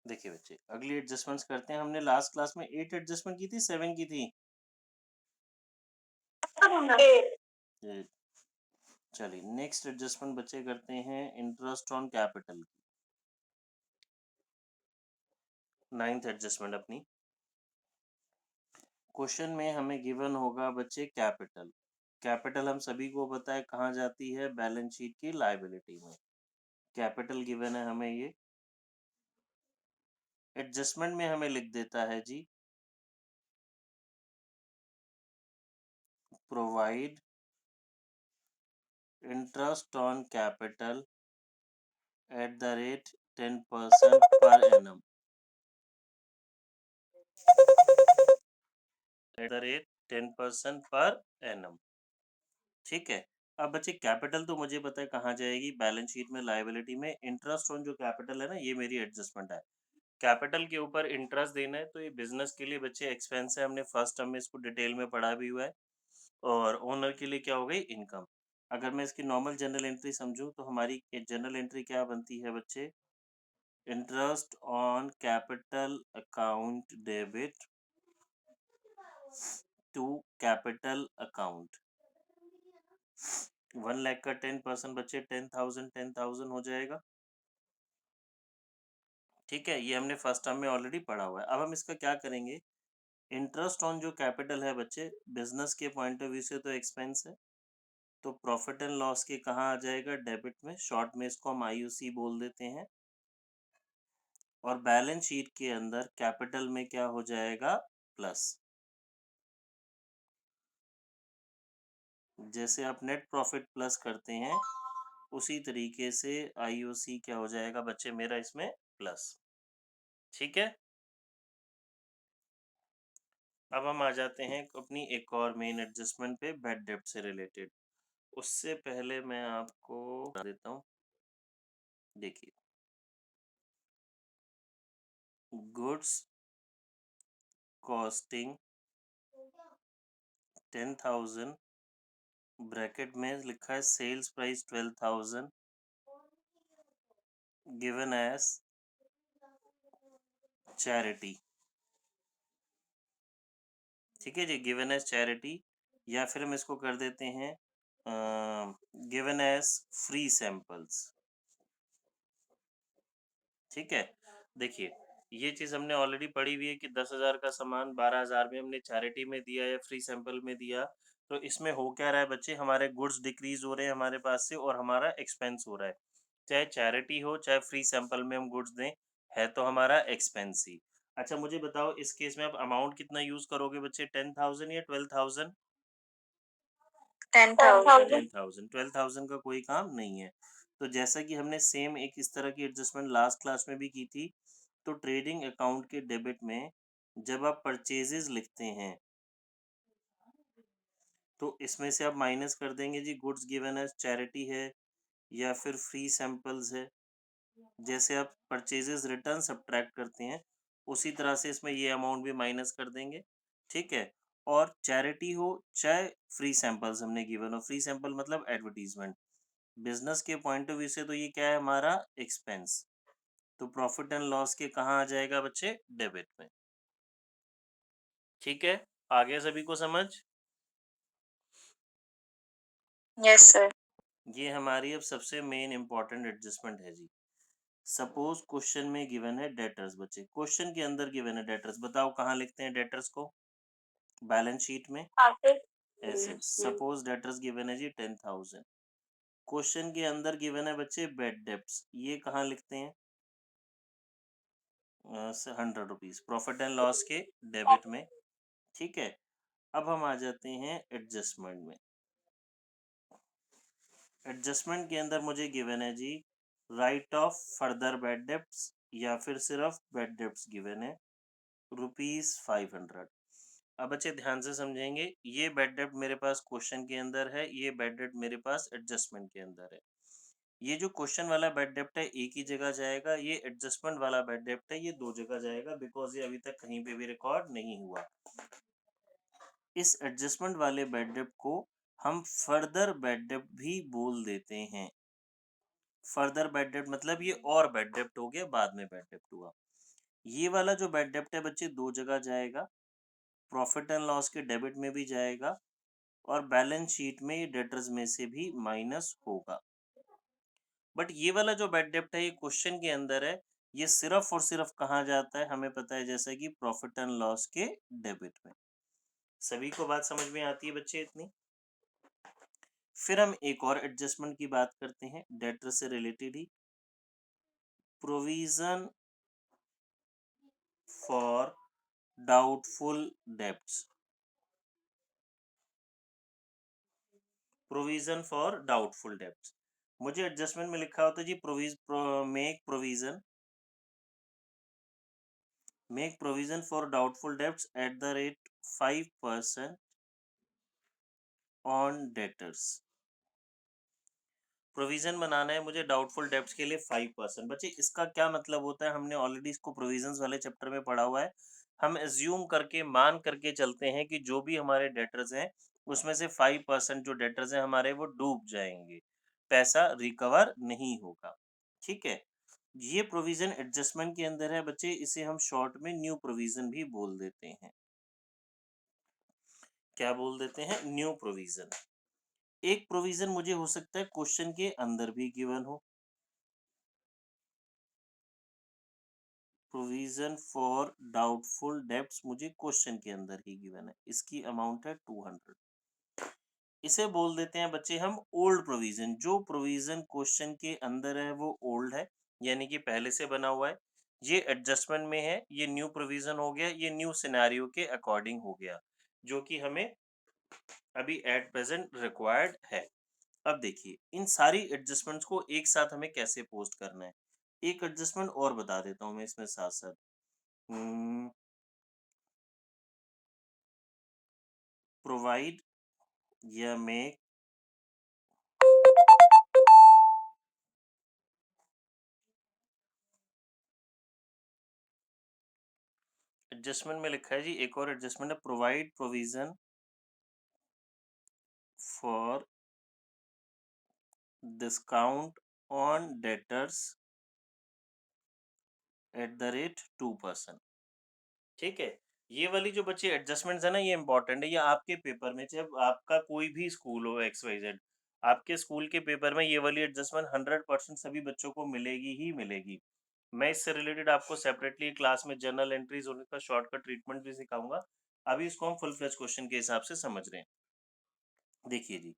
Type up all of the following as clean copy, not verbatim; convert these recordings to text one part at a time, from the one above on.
देखिए बच्चे, अगली एडजस्टमेंट्स करते हैं। हमने लास्ट क्लास में 8 एडजस्टमेंट की थी, 7 की थी? चलिए नेक्स्ट एडजस्टमेंट बच्चे करते हैं इंटरेस्ट ऑन कैपिटल की, 9th एडजस्टमेंट अपनी। क्वेश्चन में हमें गिवन होगा बच्चे कैपिटल। कैपिटल हम सभी को पता है कहाँ जाती है, बैलेंस शीट की लायबिलिटी में। कैपिटल गिवन है हमें, ये एडजस्टमेंट में हमें लिख देता है जी, provide interest on capital at the rate 10% per annum, eight the rate 10% per annum. ठीक है। अब बच्चे कैपिटल तो मुझे पता है कहाँ जाएगी, बैलेंस शीट में लायबिलिटी में। इंटरेस्ट ऑन जो कैपिटल है ना, ये मेरी एडजस्टमेंट है। कैपिटल के ऊपर इंटरेस्ट देना है तो ये बिजनेस के लिए बच्चे एक्सपेंस है, हमने फर्स्ट टर्म में इसको डिटेल में पढ़ा भी हुआ है। और ओनर के लिए क्या हो गई, इनकम। अगर मैं इसकी नॉर्मल जनरल एंट्री समझूं तो हमारी जनरल एंट्री क्या बनती है बच्चे, interest on capital account debit to capital account. 1 lakh का 10% बच्चे 10,000 हो जाएगा। ठीक है, ये हमने फर्स्ट टर्म में ऑलरेडी पढ़ा हुआ है। अब हम इसका क्या करेंगे, इंटरेस्ट ऑन जो कैपिटल है बच्चे, बिजनेस के पॉइंट ऑफ व्यू से तो एक्सपेंस है, तो प्रॉफिट एंड लॉस के कहाँ आ जाएगा, डेबिट में। शॉर्ट में इसको हम आईयूसी बोल देते हैं। और बैलेंस शीट के अंदर कैपिटल में क्या हो जाएगा, प्लस। जैसे आप नेट प्रॉफिट प्लस करते हैं उसी तरीके से आईओसी क्या हो जाएगा बच्चे मेरा, इसमें प्लस। ठीक है। अब हम आ जाते हैं अपनी एक और मेन एडजस्टमेंट पे, बैड डेब्ट से रिलेटेड। उससे पहले मैं आपको बता देता हूँ, देखिए गुड्स कॉस्टिंग 10,000, ब्रैकेट में लिखा है sales price 12,000, given as charity. ठीक है जी, गिवन एज चैरिटी, या फिर हम इसको कर देते हैं गिवन एज फ्री सैंपल्स। ठीक है। देखिए ये चीज हमने ऑलरेडी पढ़ी हुई है कि 10,000 का सामान 12,000 में हमने चैरिटी में दिया या फ्री सैंपल में दिया। तो इसमें हो क्या रहा है बच्चे, हमारे गुड्स डिक्रीज हो रहे हैं हमारे पास से और हमारा एक्सपेंस हो रहा है। चाहे चैरिटी हो चाहे फ्री सैंपल में हम गुड्स दें, है तो हमारा एक्सपेंस ही। अच्छा मुझे बताओ इस केस में आप अमाउंट कितना यूज करोगे बच्चे, 10,000 या 12,000? 10,000। 12,000 का कोई काम नहीं है। तो जैसा कि हमने सेम एक इस तरह की एडजस्टमेंट लास्ट क्लास में भी की थी, तो ट्रेडिंग अकाउंट के डेबिट में जब आप परचेजेस लिखते हैं तो इसमें से आप माइनस कर देंगे जी, गुड्स गिवन एज चैरिटी है या फिर फ्री सैंपल्स है। जैसे आप परचेजेस रिटर्न सब्ट्रैक्ट करते हैं उसी तरह से इसमें ये अमाउंट भी माइनस कर देंगे। ठीक है। और चैरिटी हो चाहे फ्री सैंपल्स हमने गिवन हो, फ्री सैंपल मतलब एडवर्टीजमेंट, बिजनेस के पॉइंट ऑफ व्यू से तो ये क्या है हमारा एक्सपेंस। तो प्रॉफिट एंड लॉस के कहाँ आ जाएगा बच्चे, डेबिट में। ठीक है, आगे सभी को समझ। Yes sir. ये हमारी अब सबसे मेन इंपॉर्टेंट एडजस्टमेंट है जी। सपोज क्वेश्चन में गिवन है डेटर्स बच्चे, क्वेश्चन के अंदर गिवन है डेटर्स, बताओ कहाँ लिखते हैं डेटर्स को, बैलेंस शीट में ऐसे। सपोज डेटर्स गिवन है जी 10,000, क्वेश्चन के अंदर गिवन है बच्चे बेड डेब्ट्स, ये कहाँ लिखते हैं, 100 रुपीज, प्रॉफिट एंड लॉस के डेबिट में। ठीक है। अब हम आ जाते हैं एडजस्टमेंट में। एडजस्टमेंट के अंदर मुझे गिवन है जी write off further bad debts, या फिर सिर्फ बैड डेब्ट्स गिवन है ₹500। अब बच्चे ध्यान से समझेंगे, ये बैड डेब्ट मेरे पास क्वेश्चन के अंदर है, ये बैड डेब्ट मेरे पास एडजस्टमेंट के अंदर है। ये जो क्वेश्चन वाला बैड डेब्ट है एक ही जगह जाएगा, ये एडजस्टमेंट वाला बैड डेब्ट है ये दो जगह जाएगा, बिकॉज ये अभी तक कहीं पे भी रिकॉर्ड नहीं हुआ। इस एडजस्टमेंट वाले बैड डेब्ट को हम फर्दर बैड डेब्ट भी बोल देते हैं। फर्दर बैड डेब्ट मतलब ये और बैड डेब्ट हो गया, बाद में बैड डेब्ट हुआ। ये वाला जो बैड डेप्ट है बच्चे दो जगह जाएगा, प्रॉफिट एंड लॉस के डेबिट में भी जाएगा और बैलेंस शीट में ये डेटर्स में से भी माइनस होगा। बट ये वाला जो बैड डेप्ट है ये क्वेश्चन के अंदर है, ये सिर्फ और सिर्फ कहाँ जाता है हमें पता है, जैसे कि प्रॉफिट एंड लॉस के डेबिट में। सभी को बात समझ में आती है बच्चे इतनी? फिर हम एक और एडजस्टमेंट की बात करते हैं डेटर से रिलेटेड ही, provision for doubtful debts. Provision for doubtful debts, मुझे एडजस्टमेंट में लिखा होता है जी make provision for doubtful debts at the rate 5% on debtors. Provision बनाना है मुझे डाउटफुल डेब्ट्स के लिए 5%। बच्चे इसका क्या मतलब होता है, हमने ऑलरेडी इसको प्रोविजंस वाले चैप्टर में पढ़ा हुआ है। हम एज्यूम करके मान करके चलते हैं कि जो भी हमारे डेटर्स हैं उसमें से 5% जो डेटर्स हैं हमारे वो डूब जाएंगे, पैसा रिकवर नहीं होगा। ठीक है, ये प्रोविजन एडजस्टमेंट के अंदर है बच्चे, इसे हम शॉर्ट में न्यू प्रोविजन भी बोल देते हैं। क्या बोल देते हैं? New provision. एक प्रोविजन मुझे हो सकता है क्वेश्चन के अंदर भी गिवन हो, प्रोविजन फॉर डाउटफुल डेब्ट्स मुझे क्वेश्चन के अंदर ही गिवन है, इसकी अमाउंट है 200। इसे बोल देते हैं बच्चे हम ओल्ड प्रोविजन। जो प्रोविजन क्वेश्चन के अंदर है वो ओल्ड है, यानी कि पहले से बना हुआ है। ये एडजस्टमेंट में है, ये न्यू प्रोविजन हो गया, ये न्यू सिनेरियो के अकॉर्डिंग हो गया, जो कि हमें अभी एट प्रेजेंट रिक्वायर्ड है। अब देखिए इन सारी एडजस्टमेंट्स को एक साथ हमें कैसे पोस्ट करना है। एक एडजस्टमेंट और बता देता हूँ मैं इसमें साथ साथ, प्रोवाइड या मेक एडजस्टमेंट में लिखा है जी, एक और एडजस्टमेंट है, provide provision for discount on debtors eight the rate 2%। ठीक है, ये वाली जो बच्चे एडजस्टमेंट्स है ना ये इंपॉर्टेंट है, ये आपके पेपर में जब आपका कोई भी स्कूल हो XYZ, आपके स्कूल के पेपर में ये वाली एडजस्टमेंट 100% सभी बच्चों को मिलेगी ही मिलेगी। मैं इससे रिलेटेड आपको सेपरेटली क्लास में जर्नल एंट्रीज और उनका शॉर्टकट ट्रीटमेंट भी सिखाऊंगा। अभी इसको हम फुल फ्लेज क्वेश्चन के हिसाब से समझ रहे हैं। देखिए जी,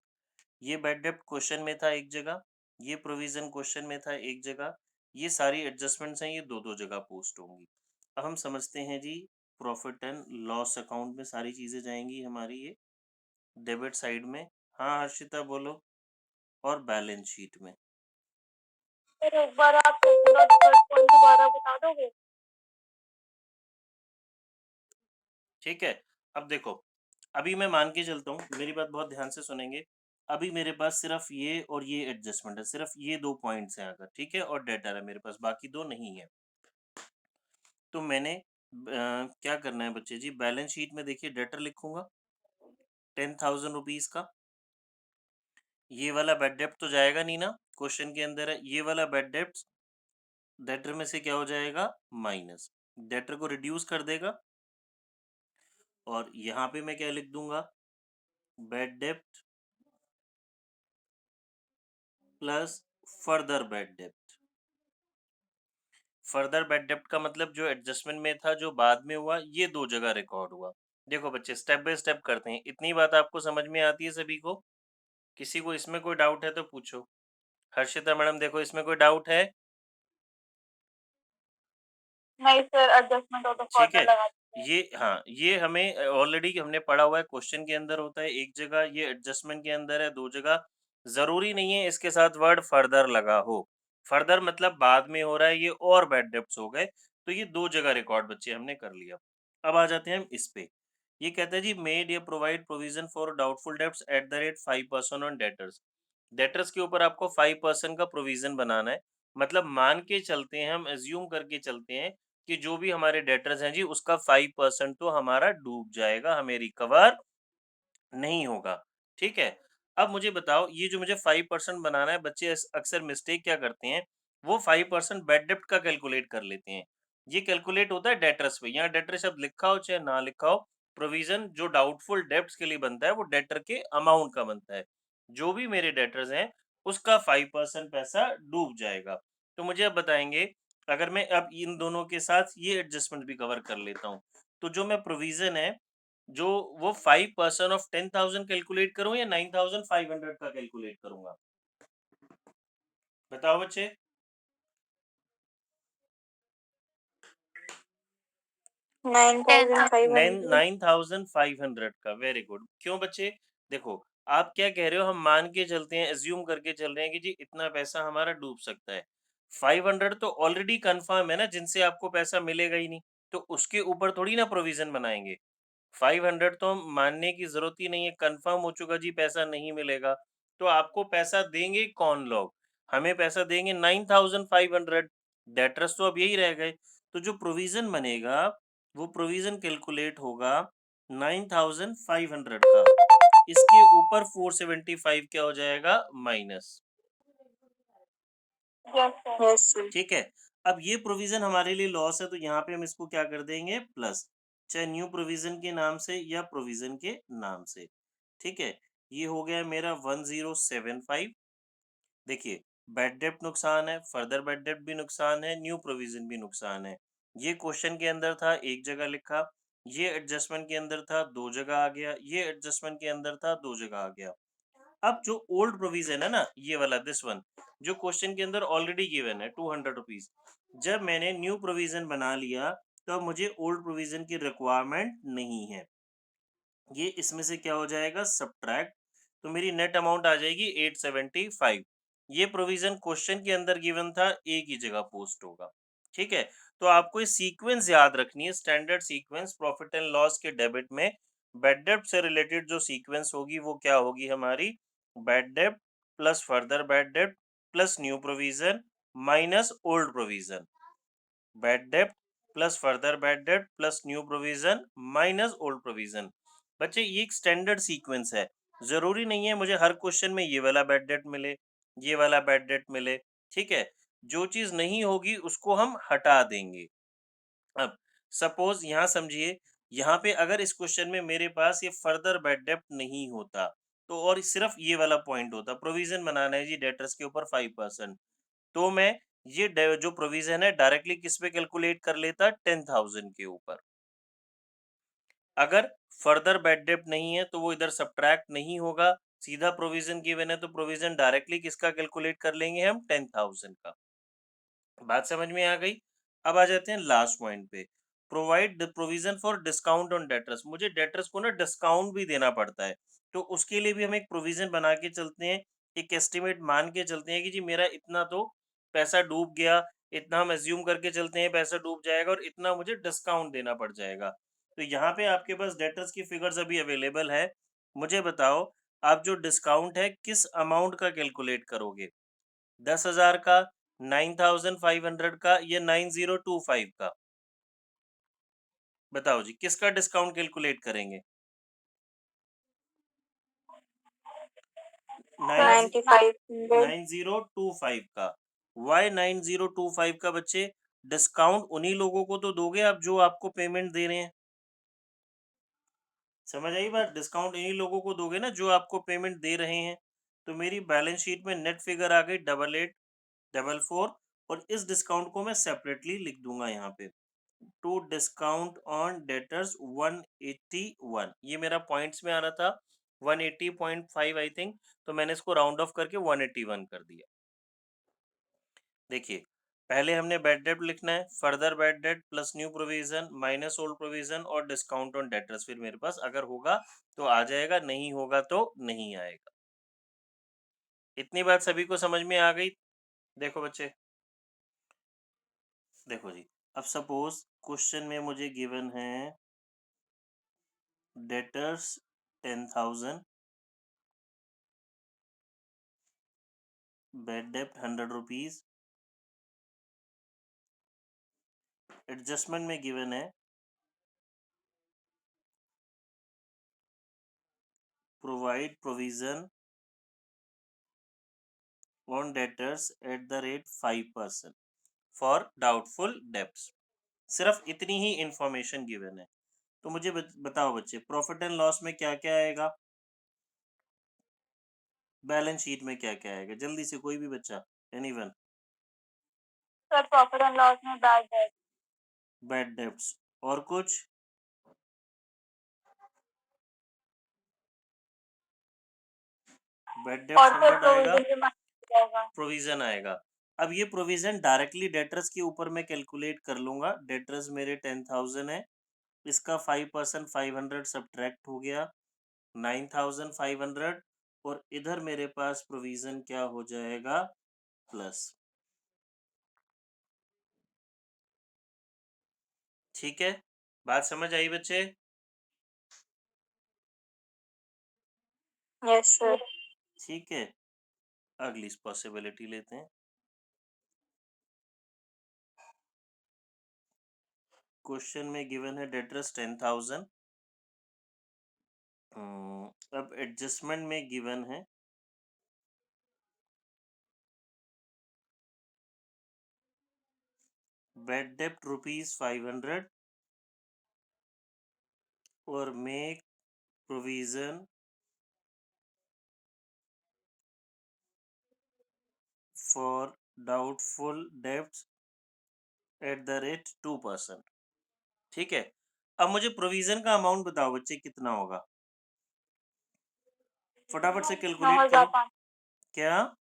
ये बैड डेब्ट क्वेश्चन में था एक जगह, ये प्रोविजन क्वेश्चन में था एक जगह, ये सारी एडजस्टमेंट्स हैं ये दो दो जगह पोस्ट होंगी। अब हम समझते हैं जी, प्रॉफिट एंड लॉस अकाउंट में सारी चीजें जाएंगी हमारी ये डेबिट साइड में। हाँ हर्षिता बोलो। और बैलेंस शीट में। सर एक बार आप सेकंड और थर्ड पॉइंट दोबारा बता दोगे? ठीक है, अब देखो, अभी मैं मान के चलता हूँ, मेरी बात बहुत ध्यान से सुनेंगे। अभी मेरे पास सिर्फ ये और ये एडजस्टमेंट है, सिर्फ ये दो पॉइंट्स हैं अगर, ठीक है, और डेटा है मेरे पास, बाकी दो नहीं है। तो मैंने क्या करना है बच्चे जी, बैलेंस शीट में देखिए डेटर लिखूंगा 10,000 रुपीज का। ये वाला बैड डेप्ट तो जाएगा नहीं ना, क्वेश्चन के अंदर है, ये वाला बैड डेप्ट डेटर में से क्या हो जाएगा, माइनस, डेटर को रिड्यूस कर देगा। और यहाँ पे मैं क्या लिख दूंगा, बैड डेप्ट प्लस फर्दर बैड डेप्ट। फर्दर बैड डेप्ट का मतलब जो एडजस्टमेंट में था जो बाद में हुआ, ये दो जगह रिकॉर्ड हुआ। देखो बच्चे स्टेप बाय स्टेप करते हैं, इतनी बात आपको समझ में आती है सभी को? किसी को इसमें कोई डाउट है तो पूछो। हर्षिता मैडम देखो इसमें कोई डाउट है? नहीं सर, एडजस्टमेंट और तो ठीक फर्दर है, लगा दीजिए। ये हाँ ये हमें ऑलरेडी हमने पढ़ा हुआ है, क्वेश्चन के अंदर होता है एक जगह, ये एडजस्टमेंट के अंदर है दो जगह। जरूरी नहीं है इसके साथ वर्ड फर्दर लगा हो, फर्दर मतलब बाद में हो रहा है ये, और बैड डेप्ट्स हो गए, तो ये दो जगह रिकॉर्ड बच्चे हमने कर लिया। अब आ जाते हैं हम इस पे, ये कहता है जी मेड या provide provision for doubtful debts at the rate 5% on debtors. Debtors के ऊपर आपको 5% का प्रोविजन बनाना है, मतलब मान के चलते हैं, हम एज्यूम करके चलते हैं कि जो भी हमारे डेटर्स हैं जी उसका 5% तो हमारा डूब जाएगा, हमें रिकवर नहीं होगा। ठीक है, अब मुझे बताओ ये जो मुझे 5% बनाना है, बच्चे अक्सर मिस्टेक क्या करते हैं, वो 5% बैड डेप्ट का कैलकुलेट कर लेते हैं। ये कैलकुलेट होता है डेटर्स पे। यहाँ डेटर शब्द लिखा हो चाहे ना लिखा हो, प्रोविजन जो डाउटफुल डेब्ट्स के लिए बनता है वो डेटर के अमाउंट का बनता है। जो भी मेरे डेटर्स हैं उसका 5% पैसा डूब जाएगा। तो मुझे अब बताएंगे, अगर मैं अब इन दोनों के साथ ये एडजस्टमेंट भी कवर कर लेता हूँ, तो जो मैं प्रोविजन है जो वो 5% ऑफ 10,000 कैलकुलेट करूँ या 9,500 का कैलकुलेट करूंगा? बताओ बच्चे। 9,500। 9,500 का, वेरी गुड। क्यों बच्चे? देखो, आप क्या कह रहे हो, हम मान के चलते हैं, एज्यूम करके चल रहे हैं कि जी इतना पैसा हमारा डूब सकता है। 500 तो ऑलरेडी कंफर्म है ना, जिनसे आपको पैसा मिलेगा ही नहीं, तो उसके ऊपर थोड़ी ना प्रोविजन बनाएंगे। 500 तो हम मानने की जरूरत ही नहीं है, कंफर्म हो चुका जी पैसा नहीं मिलेगा। तो आपको पैसा देंगे कौन लोग? हमें पैसा देंगे 9,500। डेटर्स तो अब यही रह गए। तो जो प्रोविजन बनेगा वो प्रोविजन कैलकुलेट होगा 9,500 का। इसके ऊपर 475 क्या हो जाएगा? माइनस। Yes sir. ठीक है। अब ये प्रोविजन हमारे लिए लॉस है, तो यहाँ पे हम इसको क्या कर देंगे? प्लस, चाहे न्यू प्रोविजन के नाम से या प्रोविजन के नाम से। ठीक है, ये हो गया मेरा 1075। देखिए, बैड डेप्ट नुकसान है, फर्दर बैड डेप्ट भी नुकसान है, न्यू प्रोविजन भी नुकसान है। ये क्वेश्चन के अंदर था एक जगह लिखा, ये एडजस्टमेंट के अंदर था दो जगह आ गया, ये एडजस्टमेंट के अंदर था दो जगह आ गया। अब जो ओल्ड प्रोविजन है ना, ये वाला दिस वन, जो क्वेश्चन के अंदर ऑलरेडी गिवन है 200 रुपीज, जब मैंने न्यू प्रोविजन बना लिया तो मुझे ओल्ड प्रोविजन की रिक्वायरमेंट नहीं है। ये इसमें से क्या हो जाएगा? सब्ट्रैक्ट। तो मेरी नेट अमाउंट आ जाएगी 875। ये प्रोविजन क्वेश्चन के अंदर गिवन था, एक ही जगह पोस्ट होगा। ठीक है, तो आपको ये सीक्वेंस याद रखनी है, standard sequence profit and loss के डेबिट में बैड डेब्ट से रिलेटेड जो सीक्वेंस होगी वो क्या होगी हमारी? बैड डेब्ट प्लस फर्दर बैड डेब्ट plus new provision minus old provision. Bad डेब्ट प्लस फर्दर बैड डेब्ट plus new provision minus old provision. बच्चे, ये एक स्टैंडर्ड सीक्वेंस है। जरूरी नहीं है मुझे हर क्वेश्चन में ये वाला बैड डेब्ट मिले, ये वाला बैड डेब्ट मिले। ठीक है, जो चीज नहीं होगी उसको हम हटा देंगे। अब सपोज यहाँ समझिए, यहाँ पे अगर इस क्वेश्चन में मेरे पास ये फर्दर बैड डेप्ट नहीं होता, तो और सिर्फ ये वाला पॉइंट होता, प्रोविजन बनाना है जी डेटर्स के ऊपर 5%, तो मैं ये जो प्रोविजन है डायरेक्टली किस पे कैलकुलेट कर लेता? 10,000 के ऊपर। अगर फर्दर बैड डेप्ट नहीं है तो वो इधर सब्ट्रैक्ट नहीं होगा, सीधा प्रोविजन गिवन है तो प्रोविजन डायरेक्टली किसका कैलकुलेट कर लेंगे हम? 10,000 का। बात समझ में आ गई? अब आ जाते हैं लास्ट पॉइंट पे, provide the provision for discount on debtors. मुझे डेटर्स को ना डिस्काउंट भी देना पड़ता है, तो उसके लिए भी हम एक प्रोविजन बना के चलते हैं, एक एस्टिमेट मान के चलते हैं कि जी मेरा इतना तो पैसा डूब गया, इतना हम एज्यूम करके चलते हैं पैसा डूब जाएगा और इतना मुझे डिस्काउंट देना पड़ जाएगा। तो यहाँ पे आपके पास डेटर्स की फिगर्स अभी अवेलेबल है। मुझे बताओ, आप जो डिस्काउंट है किस अमाउंट का कैलकुलेट करोगे? 10,000 का, 9,500 का या 9,025 का? बताओ जी, किसका डिस्काउंट कैलकुलेट करेंगे? 9,500। 9,025 का। वाई 9,025 का बच्चे? डिस्काउंट उन्हीं लोगों को तो दोगे आप जो आपको पेमेंट दे रहे हैं। समझ आई बात? डिस्काउंट इन्हीं लोगों को दोगे ना जो आपको पेमेंट दे रहे हैं। तो मेरी बैलेंस शीट में नेट फिगर आ गई 8844, और इस डिस्काउंट को मैं सेपरेटली लिख दूंगा यहाँ पे, टू डिस्काउंट ऑन डेटर्स 181। ये मेरा पॉइंट्स में आ रहा था 180.5 आई थिंक, तो मैंने इसको राउंड ऑफ करके 181 कर दिया। देखिए, पहले हमने बैड डेट लिखना है, further bad debt plus new provision minus old provision और डिस्काउंट ऑन डेटर्स। फिर मेरे पास अगर होगा तो आ जाएगा, नहीं होगा तो नहीं आएगा। इतनी बात सभी को समझ में आ गई? देखो बच्चे, देखो जी, अब सपोज क्वेश्चन में मुझे गिवन है डेटर्स 10,000, बैड डेप्ट 100 रुपीज, एडजस्टमेंट में गिवन है provide provision on debtors eight the rate 5% for doubtful debts. सिर्फ इतनी ही इंफॉर्मेशन गिवन है। तो मुझे बताओ बच्चे, प्रॉफिट एंड लॉस में क्या क्या आएगा, बैलेंस शीट में क्या क्या आएगा, जल्दी से कोई भी बच्चा, anyone. Sir profit and loss में बैड डेट। बैड डेब्ट्स, और कुछ, बैड और डेब्ट्स फिर 100 आएगा, प्रोविजन भी माइनस हो जाएगा। प्रोविजन आएगा। अब ये प्रोविजन डायरेक्टली डेटर्स के ऊपर मैं कैलकुलेट कर लूंगा। डेटर्स मेरे 10,000 है, इसका 5% 500 सब्ट्रैक्ट हो गया 9,500, और इधर मेरे पास प्रोविजन क्या हो जाएगा, प्लस। ठीक है, बात समझ आई बच्चे? Yes sir. ठीक है, अगली पॉसिबिलिटी लेते हैं। क्वेश्चन में गिवन है डेटर्स 10,000। अब एडजस्टमेंट में गिवन है बैड डेप्ट ₹500 और make provision for doubtful debts at the rate 2%। ठीक है, अब मुझे प्रोविजन का अमाउंट बताओ बच्चे, कितना होगा, फटाफट से नौ कैलकुलेट हजार करो। पाँच क्या,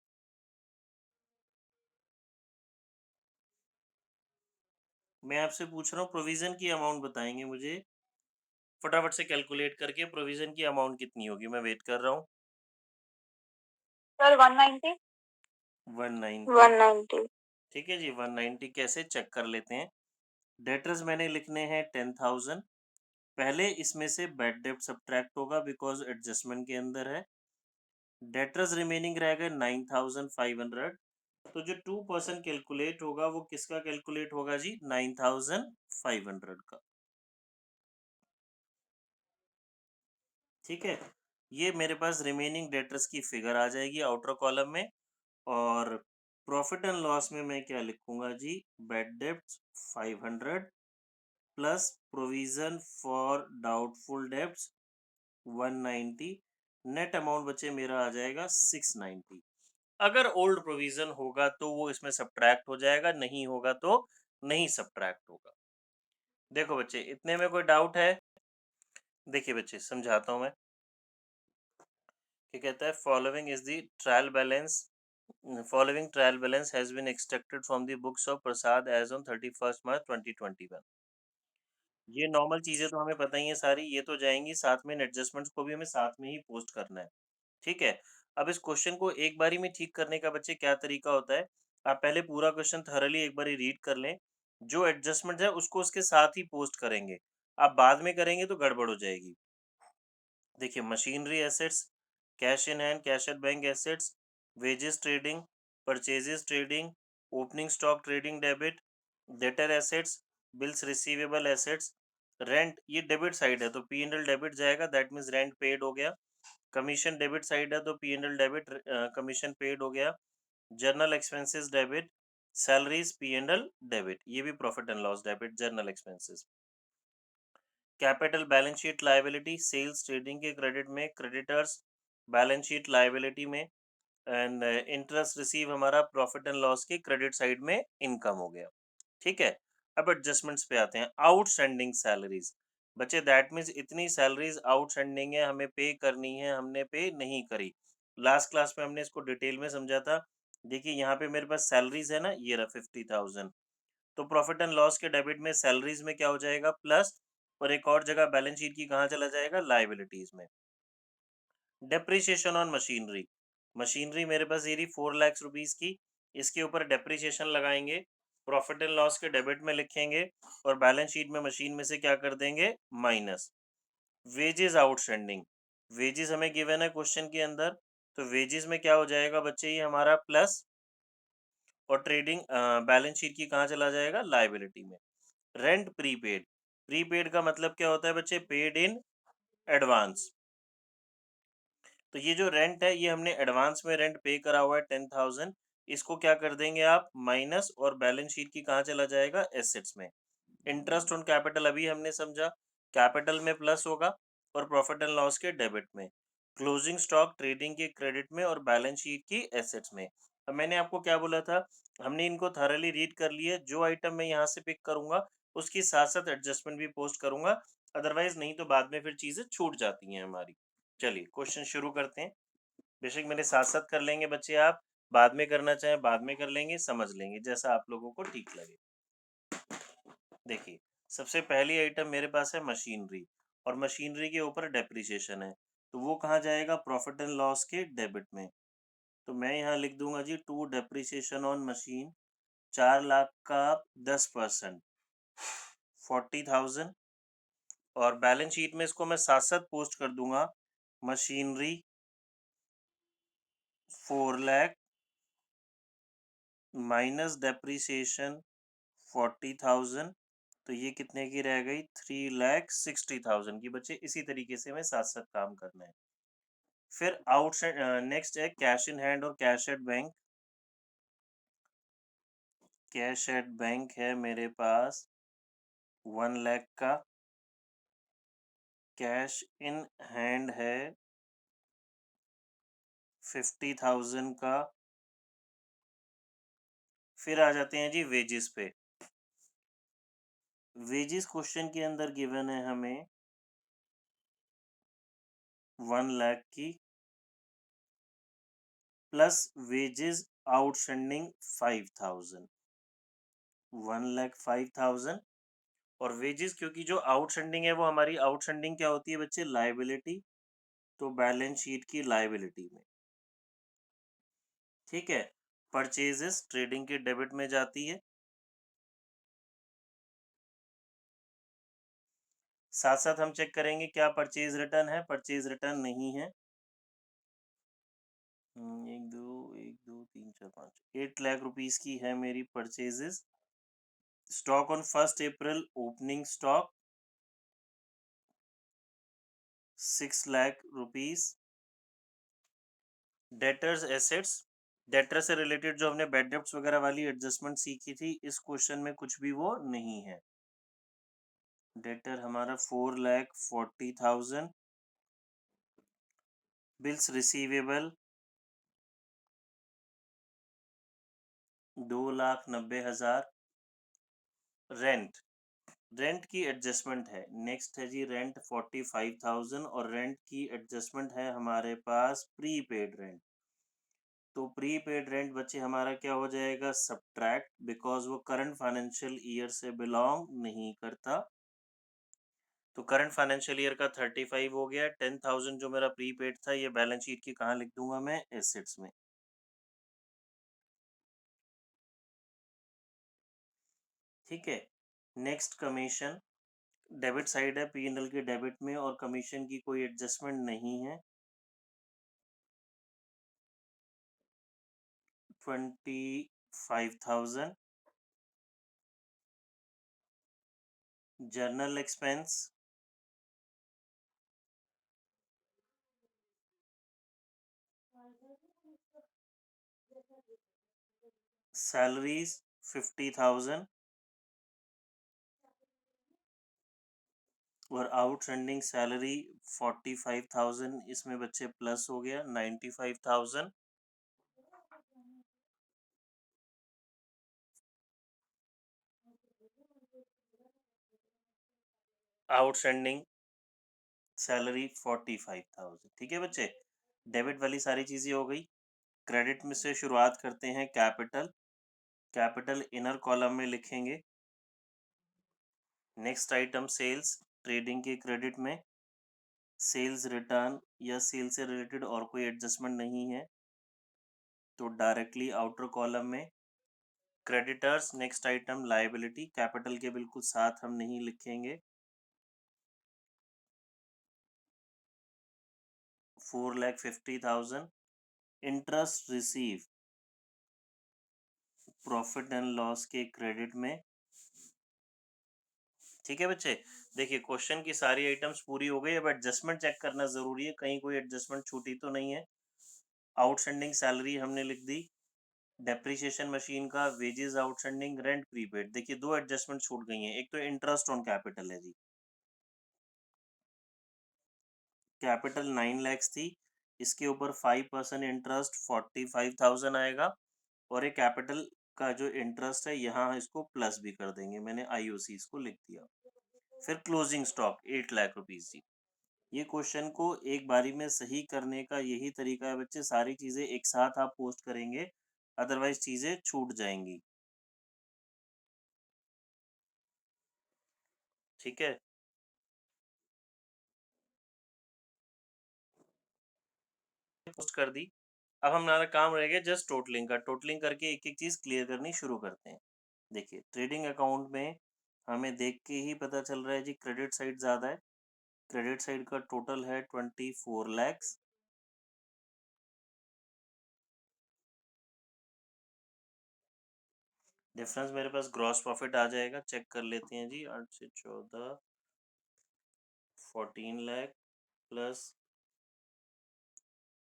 मैं आपसे पूछ रहा हूँ, प्रोविजन की अमाउंट बताएंगे मुझे, फटाफट से कैलकुलेट करके प्रोविजन की अमाउंट कितनी होगी, मैं वेट कर रहा हूँ। सर 190। 190। 190। ठीक है जी, 190 कैसे चेक कर लेते हैं। डेटर्स मैंने लिखने हैं 10,000, पहले इसमें से बैड डेब्ट सब्ट्रैक्ट होगा बिकॉज एडजस्टमेंट के अंदर है। डेटर्स रिमेनिंग रहेगा 9,500, तो जो 2% कैलकुलेट होगा वो किसका कैलकुलेट होगा जी, 9,500 का। ठीक है, ये मेरे पास रिमेनिंग डेटर्स की फिगर आ जाएगी आउटर कॉलम में। और प्रॉफिट एंड लॉस में मैं क्या लिखूंगा जी, bad debts 500 plus provision for doubtful debts 190, net amount बचे मेरा आ जाएगा 690। अगर ओल्ड प्रोविजन होगा तो वो इसमें सब्ट्रैक्ट हो जाएगा, नहीं होगा तो नहीं सब्ट्रैक्ट होगा। देखो बच्चे, इतने में कोई डाउट है? देखिए बच्चे, समझाता हूं मैं। क्या कहता है, following is the trial balance, following trial balance has been extracted from the books of Prasad as on 31 March 2021। ये नॉर्मल चीजें तो हमें पता ही है सारी, ये तो जाएंगी, साथ में एडजस्टमेंट्स को भी हमें साथ में ही पोस्ट करना है। ठीक है, अब इस क्वेश्चन को एक बारी में ठीक करने का बच्चे क्या तरीका होता है, आप पहले पूरा क्वेश्चन थरली एक बारी रीड कर लें, जो एडजस्टमेंट है उसको उसके साथ ही पोस्ट करेंगे, आप बाद में करेंगे तो गड़बड़ हो जाएगी। देखिए, machinery assets, cash in hand, cash at bank assets, wages trading, purchases trading, opening stock trading debit, debtor assets, bills receivable assets, rent, ये डेबिट साइड है तो पी एंड एल डेबिट जाएगा, दैट मीन्स रेंट पेड हो गया। Commission debit side है तो P and L debit, commission paid हो गया। Journal expenses debit, salaries P and L debit, ये भी profit and loss debit, journal expenses. Capital balance sheet liability, sales trading के credit में, क्रेडिटर्स बैलेंस शीट लायबिलिटी में, and interest receive हमारा profit and loss के credit side में income हो गया। ठीक है, अब एडजस्टमेंट्स पे आते हैं। आउटस्टैंडिंग सैलरीज, बच्चे दैट मीन्स इतनी सैलरीज आउटस्टैंडिंग है, हमें पे करनी है, हमने पे नहीं करी। लास्ट क्लास में हमने इसको डिटेल में समझा था। देखिए यहाँ पे मेरे पास सैलरीज है ना, ये रहा 50,000, तो प्रॉफिट एंड लॉस के डेबिट में सैलरीज में क्या हो जाएगा, प्लस, और एक और जगह बैलेंस शीट की कहाँ चला जाएगा, लाइबिलिटीज में। डेप्रिसिएशन ऑन मशीनरी, मशीनरी मेरे पास ये रही 4 लाख रुपीज की, इसके ऊपर डेप्रिसिएशन लगाएंगे, प्रॉफिट एंड लॉस के डेबिट में लिखेंगे, और बैलेंस शीट में मशीन में से क्या कर देंगे, माइनस। वेजेस आउटस्टैंडिंग, वेजेस हमें गिवन है क्वेश्चन के अंदर, तो वेजेस में क्या हो जाएगा बच्चे, ये हमारा प्लस, और ट्रेडिंग बैलेंस शीट की कहाँ चला जाएगा, लाइबिलिटी में। रेंट प्रीपेड, प्रीपेड का मतलब क्या होता है बच्चे, पेड इन एडवांस। तो ये जो रेंट है, ये हमने एडवांस में रेंट पे करा हुआ है 10,000, इसको क्या कर देंगे आप, माइनस, और बैलेंस शीट की कहाँ चला जाएगा, एसेट्स में। इंटरेस्ट ऑन कैपिटल अभी हमने समझा, कैपिटल में प्लस होगा और प्रॉफिट एंड लॉस के डेबिट में, क्लोजिंग स्टॉक ट्रेडिंग के क्रेडिट में और बैलेंस शीट की एसेट्स में। अब मैंने आपको क्या बोला था, हमने इनको थॉरली रीड कर लिया, जो आइटम मैं यहाँ से पिक करूंगा उसकी साथ साथ एडजस्टमेंट भी पोस्ट करूंगा, अदरवाइज नहीं तो बाद में फिर चीजें छूट जाती हैं हमारी। चलिए क्वेश्चन शुरू करते हैं। बेशक मेरे साथ साथ कर लेंगे बच्चे, आप बाद में करना चाहें बाद में कर लेंगे, समझ लेंगे जैसा आप लोगों को ठीक लगे। देखिए, सबसे पहली आइटम मेरे पास है मशीनरी, और मशीनरी के ऊपर डेप्रिसिएशन है, तो वो कहाँ जाएगा, प्रॉफिट एंड लॉस के डेबिट में। तो मैं यहाँ लिख दूंगा जी, to depreciation on machine, 4 lakh का 10%, 40,000। और बैलेंस शीट में इसको मैं साथ साथ पोस्ट कर दूंगा, मशीनरी 4 लाख माइनस डेप्रिसिएशन 40,000, तो ये कितने की रह गई, 3,60,000 की। बच्चे इसी तरीके से हमें साथ साथ काम करना है। फिर आउटसाइड नेक्स्ट है कैश इन हैंड और cash at bank. Cash at bank है मेरे पास 1 लाख का, कैश इन हैंड है 50,000 का। फिर आ जाते हैं जी वेजेस पे। वेजेस क्वेश्चन के अंदर गिवन है हमें 1 लाख की, प्लस वेजेस आउटस्टैंडिंग 5,000, 1,05,000। और वेजेस क्योंकि जो आउटस्टैंडिंग है वो हमारी आउटस्टैंडिंग क्या होती है बच्चे, लायबिलिटी, तो बैलेंस शीट की लायबिलिटी में। ठीक है, परचेजेस ट्रेडिंग के डेबिट में जाती है। साथ साथ हम चेक करेंगे क्या परचेज रिटर्न है, परचेज रिटर्न नहीं है। 8 लाख रुपीस की है मेरी purchases. Stock on 1 April opening stock 6 lakh rupees. Debtors assets, debtor से रिलेटेड जो हमने बैड डेब्ट्स वगैरह वाली एडजस्टमेंट सीखी थी, इस क्वेश्चन में कुछ भी वो नहीं है। डेटर हमारा 4,40,000। Bills receivable 2,90,000। रेंट, रेंट की एडजस्टमेंट है, नेक्स्ट है जी रेंट 45,000, और रेंट की एडजस्टमेंट है हमारे पास प्रीपेड रेंट। तो प्रीपेड रेंट बच्चे हमारा क्या हो जाएगा, सब्ट्रैक्ट, बिकॉज वो करंट फाइनेंशियल ईयर से बिलोंग नहीं करता। तो करंट फाइनेंशियल ईयर का 35 हो गया, 10,000 जो मेरा प्रीपेड था ये बैलेंस शीट की कहाँ लिख दूंगा मैं, एसेट्स में। ठीक है, नेक्स्ट कमीशन, डेबिट साइड है P&L के डेबिट में, और कमीशन की कोई एडजस्टमेंट नहीं है। 25,000। जर्नल एक्सपेंस, सैलरीज 50,000, और आउटस्टैंडिंग सैलरी 45,000, इसमें बच्चे प्लस हो गया 95,000। Outstanding salary 45,000। ठीक है बच्चे, डेबिट वाली सारी चीजें हो गई। क्रेडिट में से शुरुआत करते हैं, कैपिटल, कैपिटल इनर कॉलम में लिखेंगे। नेक्स्ट आइटम सेल्स, ट्रेडिंग के क्रेडिट में, सेल्स रिटर्न या सेल से रिलेटेड और कोई एडजस्टमेंट नहीं है, तो डायरेक्टली आउटर कॉलम में। Creditors next item liability, capital के बिल्कुल साथ हम नहीं लिखेंगे, 4,50,000। Interest receive profit and loss के क्रेडिट में। ठीक है बच्चे, देखिए क्वेश्चन की सारी आइटम्स पूरी हो गई, अब एडजस्टमेंट चेक करना जरूरी है, कहीं कोई एडजस्टमेंट छूटी तो नहीं है। आउटस्टैंडिंग सैलरी हमने लिख दी डेप्रिसिएशन मशीन का, वेजेस आउटस्टैंडिंग, रेंट प्रीपेड। देखिए 2 एडजस्टमेंट छूट गई हैं। एक तो इंटरेस्ट ऑन कैपिटल है जी। कैपिटल 9 लाख थी, इसके ऊपर 5% इंटरेस्ट 45,000 आएगा, और एक कैपिटल का जो इंटरेस्ट है यहाँ इसको प्लस भी कर देंगे, मैंने आईओसी इसको लिख दिया। फिर क्लोजिंग स्टॉक 8 लाख रुपीस जी। ये क्वेश्चन को एक बारी में सही करने का यही तरीका है बच्चे, सारी चीजें एक साथ आप पोस्ट करेंगे, अदरवाइज चीजें छूट जाएंगी। ठीक है, पोस्ट कर दी। अब हमारा काम रह गया जस्ट टोटलिंग का। टोटलिंग करके एक एक चीज क्लियर करनी शुरू करते हैं। देखिए ट्रेडिंग अकाउंट में हमें देख के ही पता चल रहा है जी क्रेडिट साइड ज्यादा है। क्रेडिट साइड का टोटल है 24 लैक्स। डिफरेंस मेरे पास ग्रॉस प्रॉफिट आ जाएगा, चेक कर लेते हैं जी। 8 से 14 14 लाख प्लस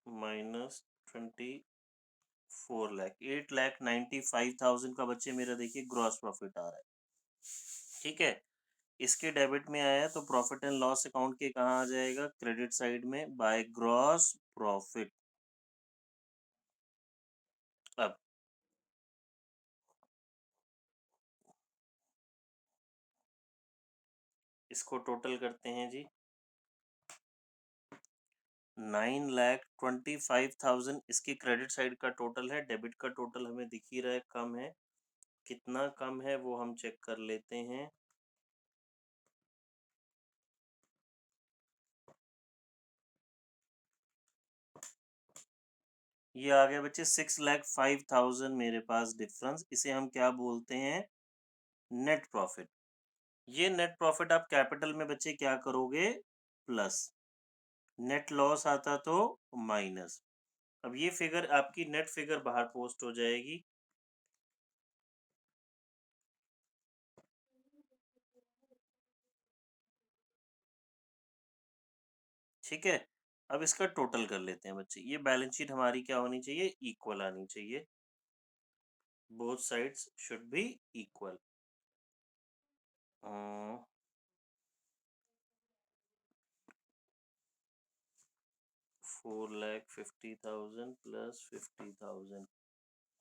माइनस 24 लाख 8,95,000 का बच्चे मेरा देखिए ग्रॉस प्रॉफिट आ रहा है। ठीक है, इसके डेबिट में आया तो प्रॉफिट एंड लॉस अकाउंट के कहाँ आ जाएगा, क्रेडिट साइड में बाय ग्रॉस प्रॉफिट। अब इसको टोटल करते हैं जी। 9,25,000 इसकी क्रेडिट साइड का टोटल है। डेबिट का टोटल हमें दिख ही रहा है कम है, कितना कम है वो हम चेक कर लेते हैं। ये आ गया बच्चे 6,05,000 मेरे पास डिफरेंस। इसे हम क्या बोलते हैं, नेट प्रॉफिट। ये नेट प्रॉफिट आप कैपिटल में बच्चे क्या करोगे, प्लस। नेट लॉस आता तो माइनस। अब ये फिगर आपकी नेट फिगर बाहर पोस्ट हो जाएगी। ठीक है, अब इसका टोटल कर लेते हैं बच्चे। ये बैलेंस शीट हमारी क्या होनी चाहिए, इक्वल आनी चाहिए। Both sides should be equal. 4,50,000 plus 50,000,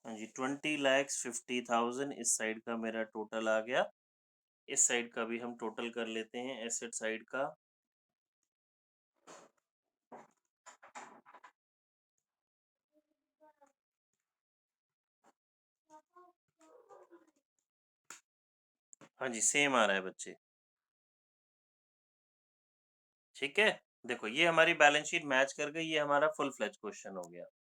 हाँ जी 20,50,000 इस साइड का मेरा टोटल आ गया। इस साइड का भी हम टोटल कर लेते हैं, एसेट साइड का। हाँ जी सेम आ रहा है बच्चे। ठीक है, देखो ये हमारी बैलेंस शीट मैच कर गई, ये हमारा फुल फ्लेज क्वेश्चन हो गया।